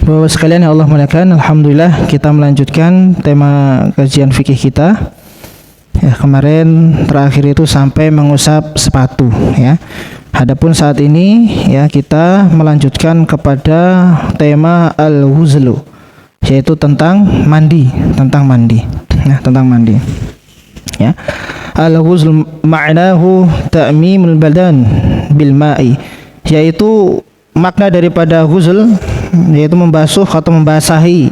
Bapak sekalian yang Allah muliakan, alhamdulillah kita melanjutkan tema kajian fikih kita. Ya, kemarin terakhir itu sampai mengusap sepatu ya. Adapun saat ini ya kita melanjutkan kepada tema al-ghuslu, yaitu tentang mandi. Nah, tentang mandi. Ya. Al-ghusl ma'nahu ta'mimul badan bil ma'i, yaitu makna daripada ghusl yaitu membasuh atau membasahi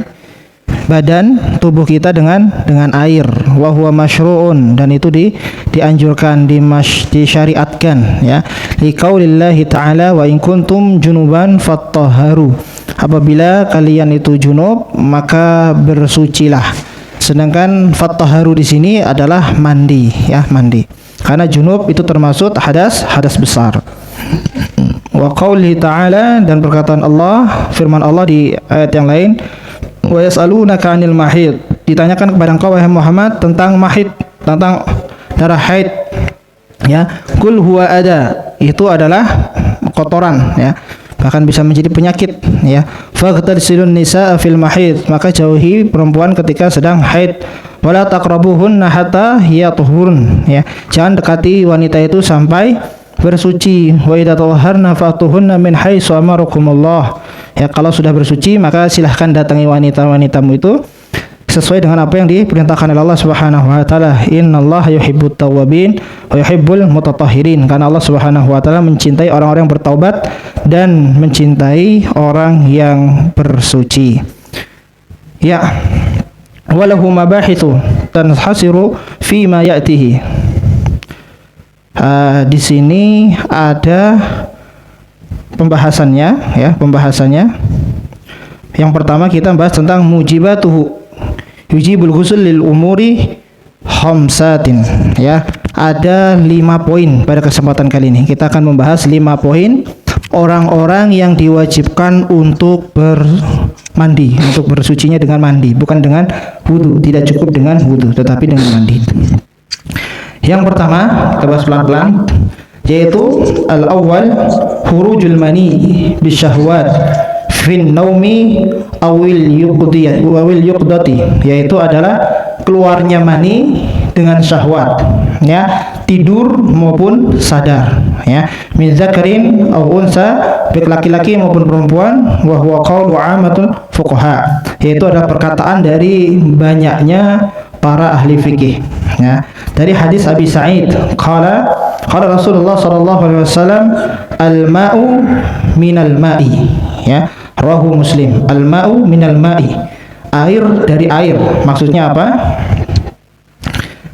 badan tubuh kita dengan air. Wa huwa masyru'un, dan itu dianjurkan, disyariatkan ya. Liqaulillahi ta'ala wa in kuntum junuban fattahharu. Apabila kalian itu junub maka bersucilah. Sedangkan fattahharu di sini adalah mandi ya, mandi. Karena junub itu termasuk hadas besar. Wa qaulihi ta'ala, dan perkataan Allah, firman Allah di ayat yang lain, wa yas'alunaka 'anil mahid, ditanyakan kepada engkau wahai Muhammad tentang mahid, tentang darah haid ya. Qul huwa ada, itu adalah kotoran ya, bahkan bisa menjadi penyakit ya. Faghtasilun nisaa fil mahid, maka jauhi perempuan ketika sedang haid. Wala taqrabuhunna hatta yatuhurun ya, jangan dekati wanita itu sampai bersuci. Wa idza tawharna fatuhunna min haitsu amarakumullah ya, kalau sudah bersuci maka silahkan datangi wanita-wanitamu itu sesuai dengan apa yang diperintahkan oleh Allah Subhanahu wa taala. Innallaha yuhibbut tawwabin wa yuhibbul mutatahhirin, karena Allah Subhanahu wa taala mencintai orang-orang yang bertaubat dan mencintai orang yang bersuci ya. Walahu mabahithu tanhasiru fi ma ya'tihi. Di sini ada pembahasannya ya, Yang pertama kita bahas tentang mujibatuhu, yujibul ghusl lil umuri khamsatin ya. Ada 5 poin pada kesempatan kali ini. Kita akan membahas 5 poin orang-orang yang diwajibkan untuk bermandi, untuk bersucinya dengan mandi, bukan dengan wudu. Tidak cukup dengan wudu, tetapi dengan mandi. Yang pertama, kita bahas pelan-pelan, yaitu al-awwal khurujul mani bisyahwat fin naumi awil yuqdati, yaitu adalah keluarnya mani dengan syahwat ya, tidur maupun sadar ya. Min zakarin aw unsa, baik laki-laki maupun perempuan. Wa huwa qaulu 'amatul fuqaha, yaitu adalah perkataan dari banyaknya para ahli fikih ya. Dari hadis Abi Sa'id, qala Rasulullah sallallahu alaihi wasallam, al-ma'u minal ma'i ya. Rawahu Muslim. Al-ma'u minal ma'i, air dari air. Maksudnya apa?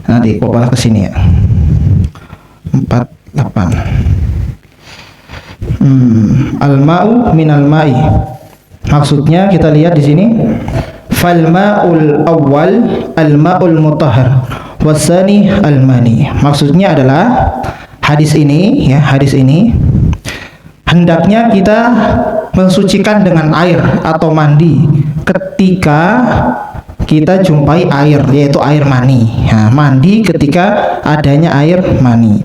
Nanti kok balik ke sini ya. 48. Al-ma'u minal ma'i. Maksudnya kita lihat di sini, fal ma'ul awwal al-ma'ul mutahhar wasani al-mani. Maksudnya adalah hadis ini hendaknya kita mensucikan dengan air atau mandi ketika kita jumpai air, yaitu air mani. Nah, mandi ketika adanya air mani.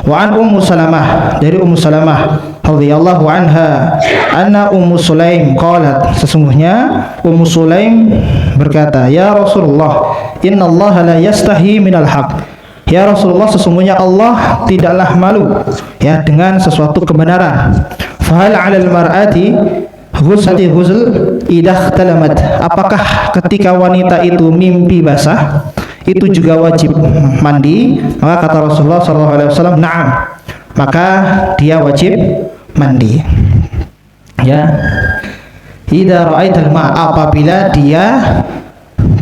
Wa an Ummu Salamah, dari Ummu Salamah radhiyallahu anha, anna Ummu Sulaim qalat, sesungguhnya Ummu Sulaim berkata, ya Rasulullah, innallaha la yastahi minal haq. Ya Rasulullah, sesungguhnya Allah tidaklah malu ya dengan sesuatu kebenaran. Fahal 'alal mar'ati ghusl idah talamat, apakah ketika wanita itu mimpi basah itu juga wajib mandi? Maka kata Rasulullah SAW, na'am, maka dia wajib mandi ya. Idza ra'aital ma', apabila dia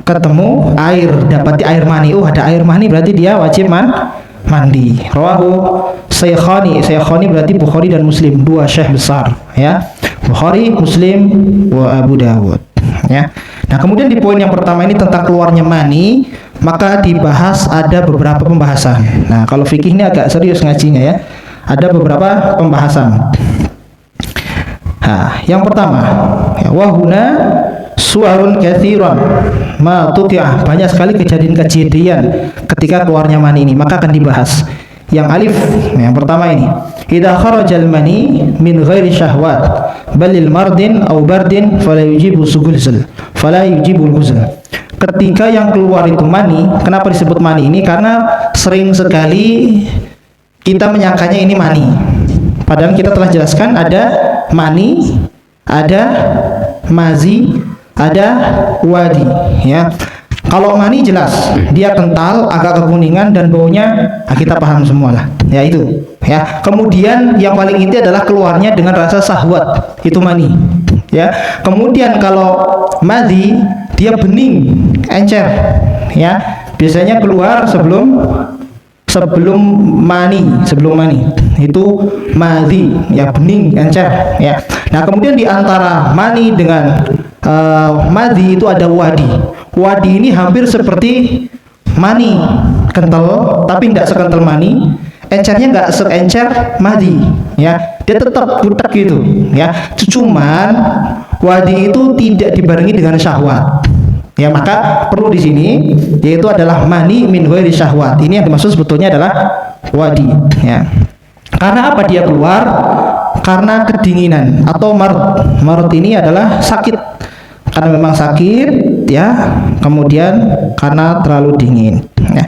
ketemu air, dapati air mani, ada air mani, berarti dia wajib mandi. Rawahu Syekhani berarti Bukhari dan Muslim, 2 syekh besar ya, Bukhari, Muslim, wa Abu Dawud ya. Nah, kemudian di poin yang pertama ini tentang keluarnya mani, maka dibahas ada beberapa pembahasan. Nah, kalau fikih ini agak serius ngajinya ya, ada beberapa pembahasan. Nah, yang pertama ya, wahuna suarun katsiran ma tuqi'ah, banyak sekali kejadian-kejadian ketika keluarnya mani ini, maka akan dibahas. Yang alif, yang pertama ini, idza kharajal mani min ghairi syahwat balil mardin au bardin fala yujibu ghusl fala yujibu ghusl. Ketika yang keluar itu mani, kenapa disebut mani ini? Karena sering sekali kita menyangkanya ini mani, padahal kita telah jelaskan ada mani, ada mazi, ada wadi, ya. Kalau mani jelas dia kental, agak kekuningan dan baunya kita paham semua lah, ya itu, ya. Kemudian yang paling inti adalah keluarnya dengan rasa syahwat, itu mani, ya. Kemudian kalau mazi dia bening, encer, ya. Biasanya keluar sebelum mani itu madhi, ya, bening, encer, ya. Nah, kemudian di antara mani dengan madhi itu ada wadi. Wadi ini hampir seperti mani, kental tapi tidak sekental mani, encernya nggak seencer madhi, ya. Dia tetap butek gitu, ya. Cuman wadi itu tidak dibarengi dengan syahwat, ya. Maka perlu di sini yaitu adalah mani min ghairi syahwat. Ini yang dimaksud sebetulnya adalah wadi, ya. Karena apa dia keluar? Karena kedinginan atau marad. Marad ini adalah sakit, karena memang sakit, ya. Kemudian karena terlalu dingin, ya.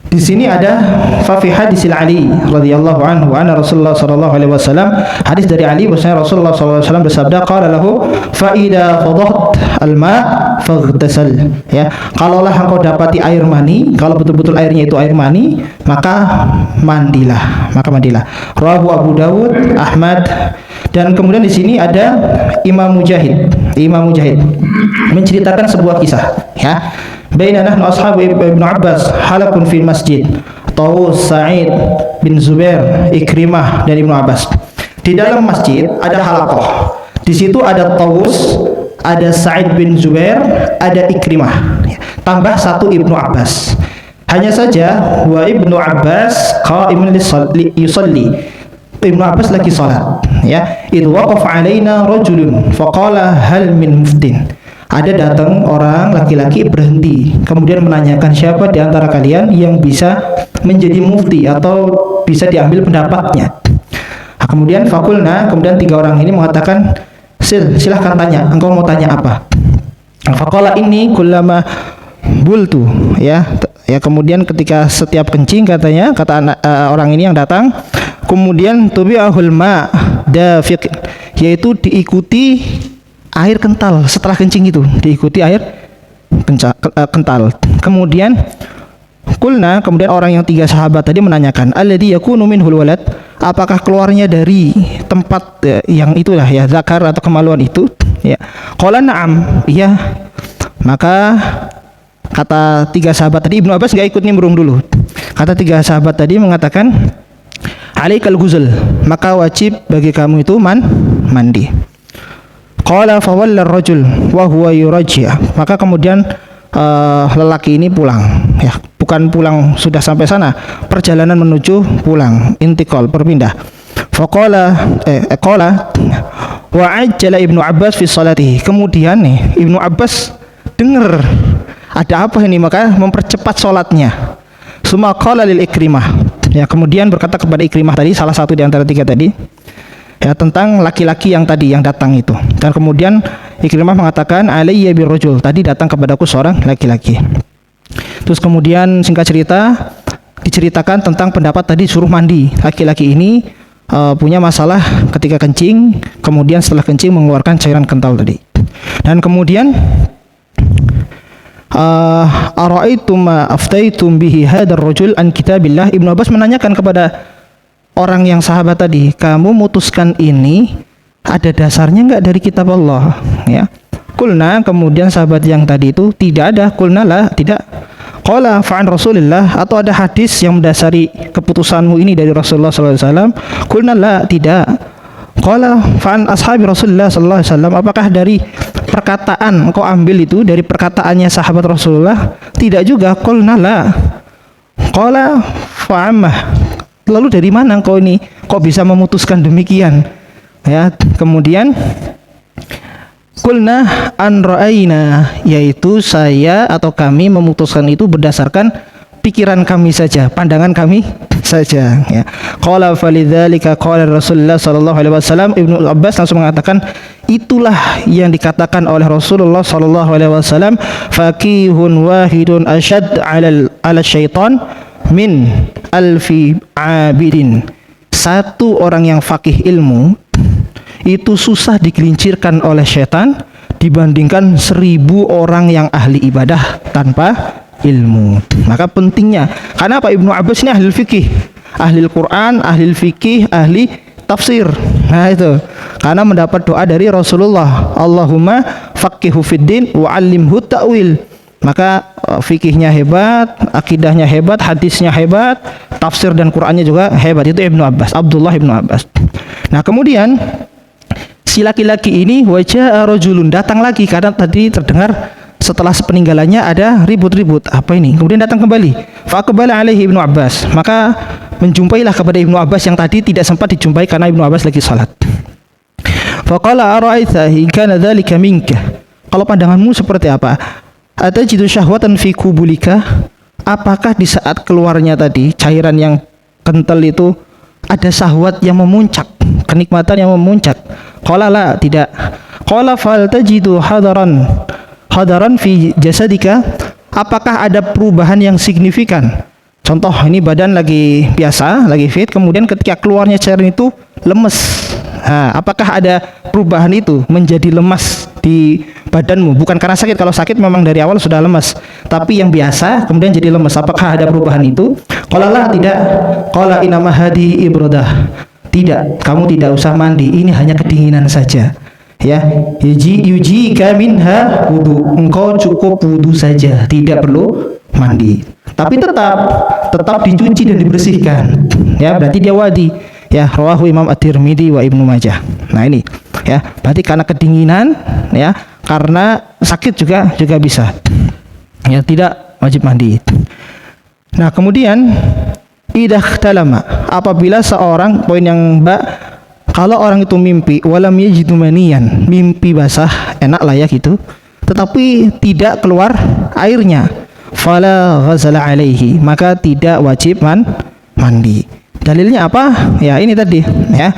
Di sini ada fa fi hadisil Ali radhiyallahu anhu anna Rasulullah sallallahu alaihi wasallam, hadis dari Ali bahwasanya Rasulullah sallallahu alaihi wasallam bersabda, qala lahu fa idza fadhat al-ma faghtasal, ya. Kalaulah engkau dapati air mani, kalau betul-betul airnya itu air mani, maka mandilah, rawahu Abu Dawud, Ahmad. Dan kemudian di sini ada Imam Mujahid menceritakan sebuah kisah, ya. Baina nahnu ashabu Ibnu Abbas halakun fil masjid, Tawus, Sa'id bin Zubair, Ikrimah dan Ibnu Abbas. Di dalam masjid ada halaqah. Di situ ada Tawus, ada Sa'id bin Zubair, ada Ikrimah, tambah satu Ibnu Abbas. Hanya saja wa Ibnu Abbas qa'imun yusalli. Ibnu Abbas lagi salat, ya. Idh waqafa alaina rajulun faqala hal min muftin. Ada datang orang laki-laki berhenti, kemudian menanyakan siapa di antara kalian yang bisa menjadi mufti atau bisa diambil pendapatnya. Nah, kemudian fakulna, kemudian tiga orang ini mengatakan, silahkan tanya, engkau mau tanya apa? Fakola ini kullama bultu, ya. Kemudian ketika setiap kencing, katanya, kata orang ini yang datang, kemudian tubi'ahul ma dafiq, yaitu diikuti air kental. Setelah kencing itu diikuti air kental. Kemudian kulna, kemudian orang yang tiga sahabat tadi menanyakan, alladhi yakunu minhul walad, apakah keluarnya dari tempat yang itulah, ya, zakar atau kemaluan itu, ya. Qala na'am, iya. Maka kata tiga sahabat tadi, Ibnu Abbas nggak ikut nimbrung dulu. Kata tiga sahabat tadi mengatakan, alaikal ghusl, maka wajib bagi kamu itu mandi. Qala fawalla ar-rajul wa huwa yurajji', maka kemudian lelaki ini pulang, ya, bukan pulang sudah sampai sana, perjalanan menuju pulang, intiqal, berpindah. Qala wa ajjala Ibnu Abbas fi salatihi, kemudian nih Ibnu Abbas dengar ada apa ini, maka mempercepat salatnya. Summa qala lil Ikrimah, ya, kemudian berkata kepada Ikrimah tadi, salah satu di antara tiga tadi, ya, tentang laki-laki yang tadi yang datang itu. Dan kemudian Ikrimah mengatakan alayya birrajul, tadi datang kepadaku seorang laki-laki. Terus kemudian singkat cerita diceritakan tentang pendapat tadi suruh mandi. Laki-laki ini punya masalah ketika kencing, kemudian setelah kencing mengeluarkan cairan kental tadi. Dan kemudian ara'aitum ma aftaitum bihi hadzal rajul an kitabillah, Ibnu Abbas menanyakan kepada orang yang sahabat tadi, kamu mutuskan ini ada dasarnya enggak dari kitab Allah, ya. Kulna, kemudian sahabat yang tadi itu tidak ada. Kulna lah, tidak. Qala fa'an Rasulillah, atau ada hadis yang mendasari keputusanmu ini dari Rasulullah sallallahu alaihi wasallam? Kulna la, tidak. Qala fa'an ashabi Rasulullah sallallahu alaihi wasallam, apakah dari perkataan engkau ambil itu dari perkataannya sahabat Rasulullah? Tidak juga. Qulna la. Qala fa'amah, lalu dari mana engkau ini kok bisa memutuskan demikian, ya. Kemudian kulna an ra'ayna, yaitu saya atau kami memutuskan itu berdasarkan pikiran kami saja, pandangan kami saja, ya. Qala falidzalika qala Rasulullah sallallahu alaihi wasallam. Ibnu Abbas langsung mengatakan, itulah yang dikatakan oleh Rasulullah sallallahu alaihi wasallam, faqihun wahidun asyad 'ala syaitan min alfi abidin. Satu orang yang faqih ilmu itu susah digelincirkan oleh syaitan dibandingkan 1000 orang yang ahli ibadah tanpa ilmu. Maka pentingnya, karena apa? Ibnu Abbas ini ahli fikih, ahli Al-Quran, ahli fikih, ahli tafsir. Nah itu, karena mendapat doa dari Rasulullah, Allahumma faqihu fiddin wa 'allimhu ta'wil. Maka fikihnya hebat, akidahnya hebat, hadisnya hebat, tafsir dan Qur'annya juga hebat. Itu Ibnu Abbas, Abdullah Ibnu Abbas. Nah kemudian si laki-laki ini wajah rajulun, datang lagi karena tadi terdengar setelah sepeninggalannya ada ribut-ribut. Apa ini? Kemudian datang kembali. Faqbala alaihi Ibnu Abbas. Maka menjumpailah kepada Ibnu Abbas yang tadi tidak sempat dijumpai karena Ibnu Abbas lagi salat. Faqala ara'aitha in kana dzalika minka. Kalau pandanganmu seperti apa? Atajidu syahwatan fi kubulika? Apakah di saat keluarnya tadi cairan yang kental itu ada syahwat yang memuncak, kenikmatan yang memuncak? Qala la, tidak. Qala fal tajidu hadaran fi jasadika? Apakah ada perubahan yang signifikan? Contoh, ini badan lagi biasa, lagi fit, kemudian ketika keluarnya cairan itu lemes. Nah, apakah ada perubahan itu menjadi lemas di badanmu? Bukan karena sakit, kalau sakit memang dari awal sudah lemas, tapi yang biasa kemudian jadi lemas. Apakah ada perubahan itu? Qala la, tidak. Qala inama hadi ibrodah. Tidak, kamu tidak usah mandi, ini hanya kedinginan saja. Ya, yujika minha wudu, engkau cukup wudu saja, tidak perlu mandi. Tapi tetap dicuci dan dibersihkan. Ya, berarti dia wadi. Ya, rawahu Imam At-Tirmidzi wa Ibnu Majah. Nah ini, ya, berarti karena kedinginan, ya, karena sakit juga bisa. Ya, tidak wajib mandi. Nah, kemudian idah talama, apabila seorang, poin yang kalau orang itu mimpi walam yajidu maniyan, mimpi basah, enak lah ya gitu, tetapi tidak keluar airnya, fala ghazala alaihi, maka tidak wajib mandi. Dalilnya apa? Ya ini tadi, ya.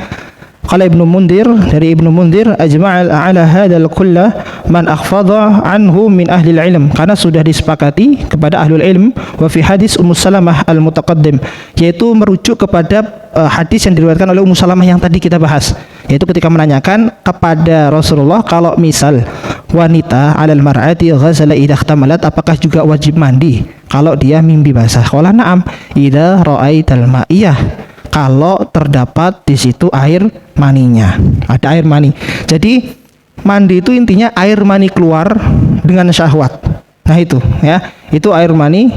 Qala Ibnu Mundir, dari Ibnu Mundir, ajma'al ala hadzal kullah man akhfadha anhu min ahli ilm, karena sudah disepakati kepada ahlul ilm, wa fi hadis Ummu Salamah al-mutaqaddim, yaitu merujuk kepada hadis yang diriwayatkan oleh Ummu Salamah yang tadi kita bahas, yaitu ketika menanyakan kepada Rasulullah, kalau misal wanita alal mar'ati ghazala idza ihtamalat, apakah juga wajib mandi kalau dia mimpi basah? Qala na'am idza ra'aital ma'iyah, kalau terdapat di situ air maninya, ada air mani. Jadi mandi itu intinya air mani keluar dengan syahwat. Nah itu, ya, itu air mani,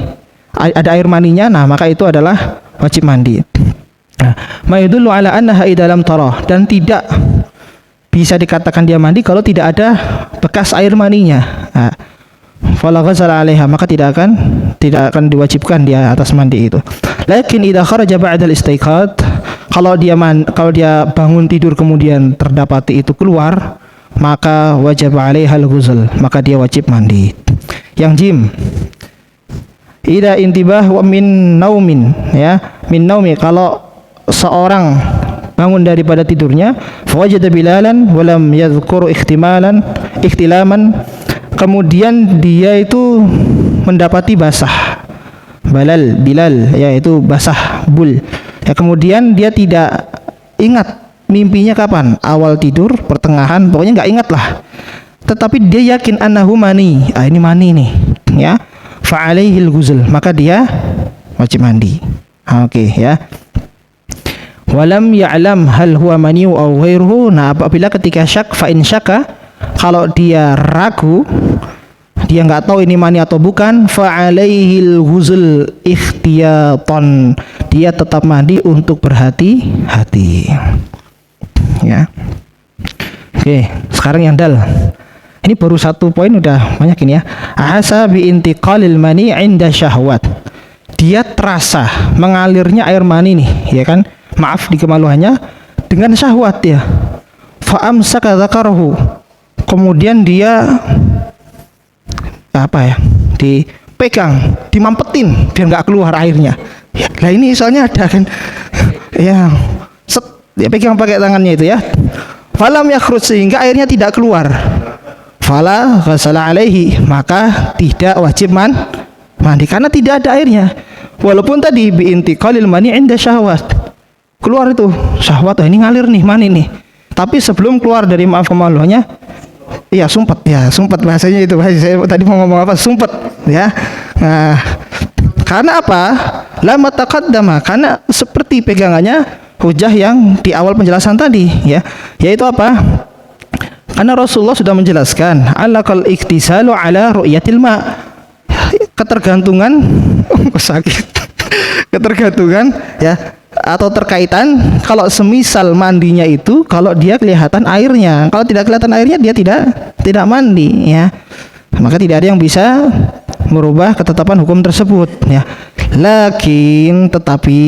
ada air maninya. Nah maka itu adalah wajib mandi. Nah, ma yadullu ala annaha idza lam tarah, dan tidak bisa dikatakan dia mandi kalau tidak ada bekas air maninya. Nah, fala ghazala 'alaiha, maka tidak akan diwajibkan dia atas mandi itu. Lakin idza kharaja ba'da al-istiqad, kalau dia bangun tidur kemudian terdapati itu keluar, maka wajib 'alaiha al-ghusl, maka dia wajib mandi. Yang jim, idza intibah wa min naumin, ya, min naumi, kalau seorang bangun daripada tidurnya, fawajada bilalan wa lam yadhkur ihtilaman, kemudian dia itu mendapati basah, bilal, yaitu basah bul, ya, kemudian dia tidak ingat mimpinya kapan, awal tidur, pertengahan, pokoknya nggak ingat lah, tetapi dia yakin annahu mani, ini mani nih, ya, fa'alaihil ghusl, maka dia wajib mandi. Oke, ya. Walam ya'lam hal huwa mani aw ghairuhu. Nah, apabila ketika syak, fa in syaka, kalau dia ragu, dia nggak tahu ini mani atau bukan, fa alaihil ghusl ikhtiyatan, dia tetap mandi untuk berhati-hati. Ya. Oke, sekarang yang dal. Ini baru satu poin udah banyak ini, ya. Ahasa bi intiqalil mani 'inda syahwat. Dia terasa mengalirnya air mani nih, ya kan? Maaf dikemaluannya dengan syahwat ya. Fa amsaka dzakarahu. Kemudian dia dipegang, dimampetin biar nggak keluar airnya. Ya, lah ini soalnya ada kan, ya, set, dia pegang pakai tangannya itu ya. Falam yakhruj, sehingga airnya tidak keluar. Fala ghasala alaihi, maka tidak wajib mandi karena tidak ada airnya. Walaupun tadi biintiqalil mani inda syahwat, keluar itu syahwat, ini ngalir nih mani nih. Tapi sebelum keluar dari maaf kemaluannya, iya sumpet bahasanya itu. Saya tadi mau ngomong apa? Sumpet ya. Nah, karena apa? Lama taqaddama, karena seperti pegangannya hujah yang di awal penjelasan tadi ya, yaitu apa? Karena Rasulullah sudah menjelaskan alaqal iktisalu ala ru'yatil ma, ketergantungan sakit ketergantungan ya, atau terkaitan kalau semisal mandinya itu kalau dia kelihatan airnya, kalau tidak kelihatan airnya dia tidak mandi ya, maka tidak ada yang bisa merubah ketetapan hukum tersebut ya. Lakin tetapi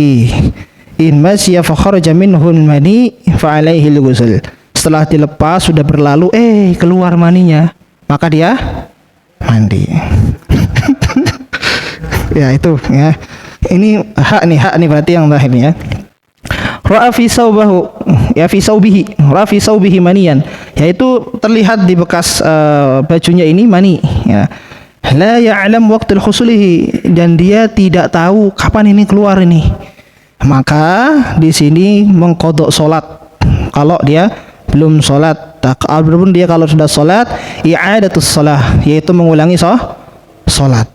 in masya fa kharaja minhu mani fa alaihi al-ghusl, setelah dilepas sudah berlalu keluar maninya, maka dia mandi. Ya itu ya, ini hak nih berarti yang terakhir ya. Ra'a fi saubahu, ya fi saubihi, ra'a fi saubihi maniyan, yaitu terlihat di bekas bajunya ini mani ya. La ya'lam waqtul khusulihi, dan dia tidak tahu kapan ini keluar ini, maka di sini mengqadha salat kalau dia belum salat. Adapun dia kalau sudah salat, i'adatus shalah, yaitu mengulangi salat.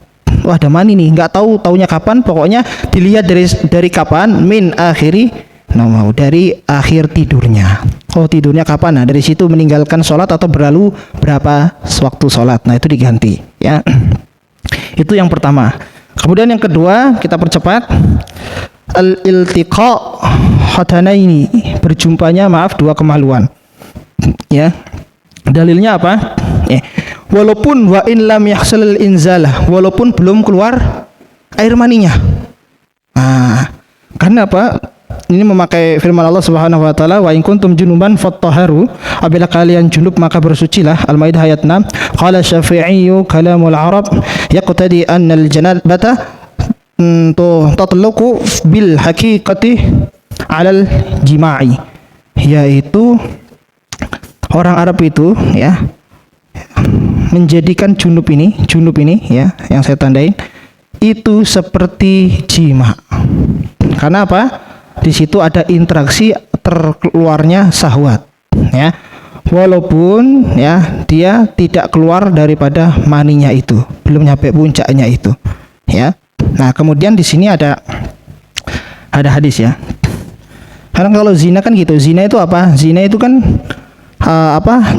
Wah, ada mani nih, nggak taunya kapan, pokoknya dilihat dari kapan, min akhiri namau, dari akhir tidurnya. Oh, tidurnya kapan? Nah, dari situ meninggalkan sholat atau berlalu berapa waktu sholat. Nah, itu diganti ya. Itu yang pertama. Kemudian yang kedua, kita percepat. Al-iltiqa hadanaini, berjumpanya dua kemaluan. Ya. Dalilnya apa? Walaupun wa in lam yahsul inzalah, walaupun belum keluar air maninya. Nah, karena apa? Ini memakai firman Allah Subhanahu wa taala, wa in kuntum junuban fattaharu, apabila kalian junub maka bersucilah. Al-Maidah ayat 6. Qala Syafi'i kalamul Arab yaqtadi anna al-janabata tatluqu bil haqiqati 'alal jima'i, yaitu orang Arab itu ya menjadikan junub ini ya, yang saya tandain itu seperti jima. Karena apa? Di situ ada interaksi terkeluarnya syahwat ya, walaupun ya dia tidak keluar daripada maninya itu, belum nyampe puncaknya itu ya. Nah, kemudian di sini ada hadis ya. Karena kalau zina kan gitu, zina itu apa? Zina itu kan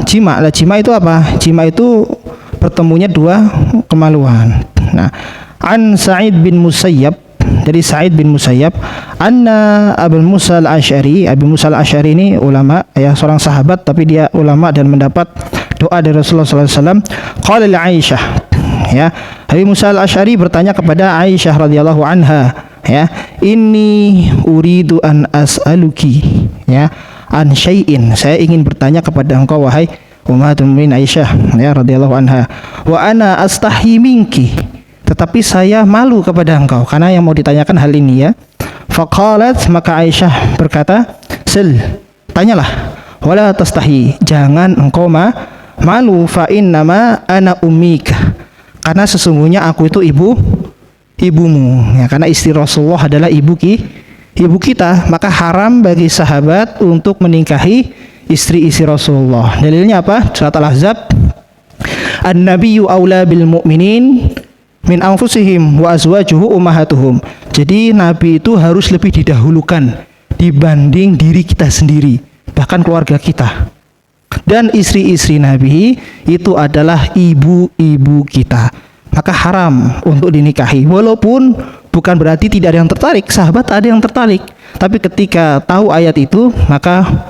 jima. Nah, jima itu apa? Jima itu bertemunya dua kemaluan. Nah, an Sa'id bin Musayyab, dari Sa'id bin Musayyab, anna Abu Musa al-Asy'ari, Abu Musa al-Asy'ari ini ulama ya, seorang sahabat tapi dia ulama dan mendapat doa dari Rasulullah SAW. Qala li Aisyah ya, Abu Musa al-Asy'ari bertanya kepada Aisyah radhiyallahu anha ya, inni uridu an as'aluki ya an syai'in, saya ingin bertanya kepada engkau wahai Ummahatul Mukminin Aisyah ya radhiyallahu anha, wa ana astahi minki, tetapi saya malu kepada engkau karena yang mau ditanyakan hal ini ya. Faqalat, maka Aisyah berkata, sil, tanyalah, wala tastahi, jangan engkau malu, fa innama ana ummika, karena sesungguhnya aku itu ibumu ya, karena istri Rasulullah adalah ibu kita, maka haram bagi sahabat untuk menikahi istri-istri Rasulullah. Dalilnya apa? Surat Al-Ahzab, an-nabiyyu aula bil mu'minin min anfusihim wa azwajuhu ummahatuhum. Jadi Nabi itu harus lebih didahulukan dibanding diri kita sendiri, bahkan keluarga kita. Dan istri-istri Nabi itu adalah ibu-ibu kita, maka haram untuk dinikahi. Walaupun bukan berarti tidak ada yang tertarik, sahabat ada yang tertarik, tapi ketika tahu ayat itu maka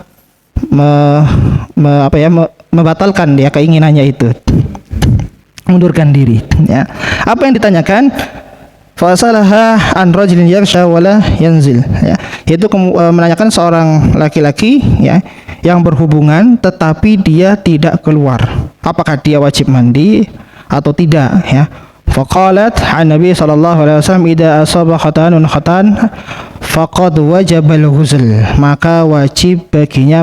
membatalkan dia keinginannya itu, mundurkan diri ya. Apa yang ditanyakan? Fasalaha an rajulin yaghsha wala yanzil ya, yaitu menanyakan seorang laki-laki ya yang berhubungan tetapi dia tidak keluar, apakah dia wajib mandi atau tidak ya. Faqalat an Nabi sallallahu alaihi wasallam idza asaba khatanun khatan faqad wajabal ghusl, maka wajib baginya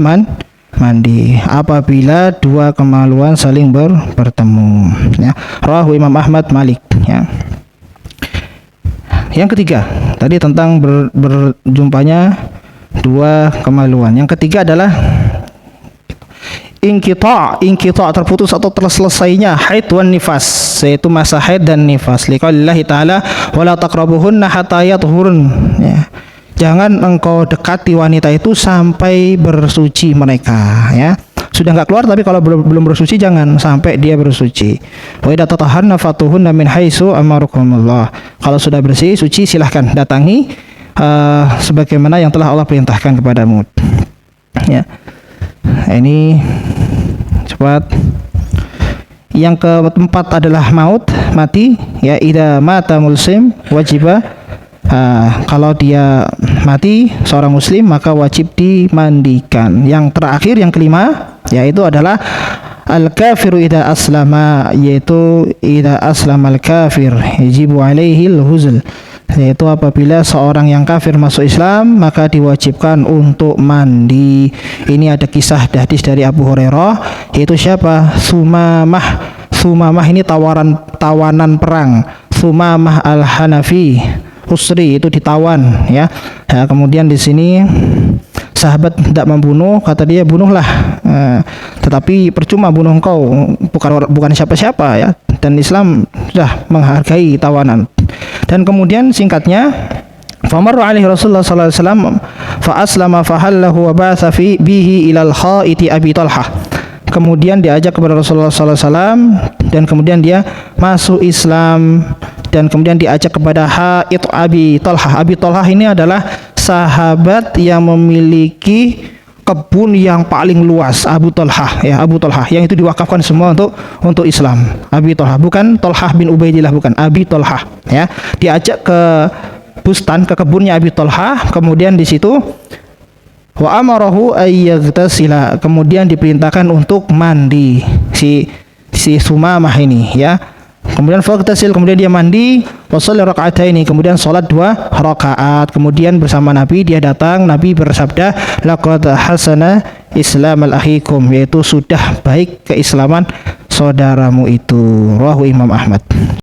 mandi apabila dua kemaluan saling bertemu, ya. Rawahu Imam Ahmad, Malik, ya. Yang ketiga tadi tentang berjumpanya dua kemaluan. Yang ketiga adalah inqita' terputus atau terselesainya haid wan nifas, yaitu masa haid dan nifas. Liqaulillahi ta'ala wala taqrabuhunna hatta yathurun, ya. Jangan engkau dekati wanita itu sampai bersuci mereka, ya. Sudah enggak keluar tapi kalau belum bersuci jangan sampai dia bersuci. Wa idza tatahharna fatuhunna min haitsu amarakumullah. Kalau sudah bersih suci silahkan datangi sebagaimana yang telah Allah perintahkan kepadamu, ya. Ini cepat. Yang keempat adalah mati, ya. Idza mata muslim wajiba, kalau dia mati seorang muslim maka wajib dimandikan. Yang terakhir, yang kelima, yaitu adalah al-kafiru idza aslama, yaitu idza aslama al-kafir yajibu alaihi al-ghusl, yaitu apabila seorang yang kafir masuk Islam maka diwajibkan untuk mandi. Ini ada kisah hadis dari Abu Hurairah, yaitu siapa? Sumamah ini tawanan perang. Sumamah al-Hanafi Usri itu ditawan, ya. Nah, kemudian di sini sahabat tidak membunuh, kata dia bunuhlah, tetapi percuma bunuh engkau, bukan siapa-siapa, ya. Dan Islam sudah menghargai tawanan. Dan kemudian singkatnya, famarra alaihi Rasulullah sallallahu alaihi wasallam fa aslama fa hallahu wa ba'atha bihi ilal khaiti Abi Talhah. Kemudian diajak kepada Rasulullah sallallahu alaihi wasallam dan kemudian dia masuk Islam dan kemudian diajak kepada haid Abi Talhah. Abi Talhah ini adalah sahabat yang memiliki kebun yang paling luas, Abu Talhah, ya. Abu Talhah yang itu diwakafkan semua untuk Islam. Abi Talhah, bukan Talhah bin Ubaidillah, bukan, Abi Talhah, ya. Diajak ke bustan, ke kebunnya Abi Talhah, kemudian di situ wa amarahu ayyaghtasila, kemudian diperintahkan untuk mandi si Sumamah ini, ya. Kemudian faghtasil, kemudian dia mandi, wa shalli raka'ataini, kemudian salat 2 rakaat. Kemudian bersama Nabi dia datang, Nabi bersabda laqad hasana islamal akhikum, yaitu sudah baik keislaman saudaramu itu. Rawahu Imam Ahmad.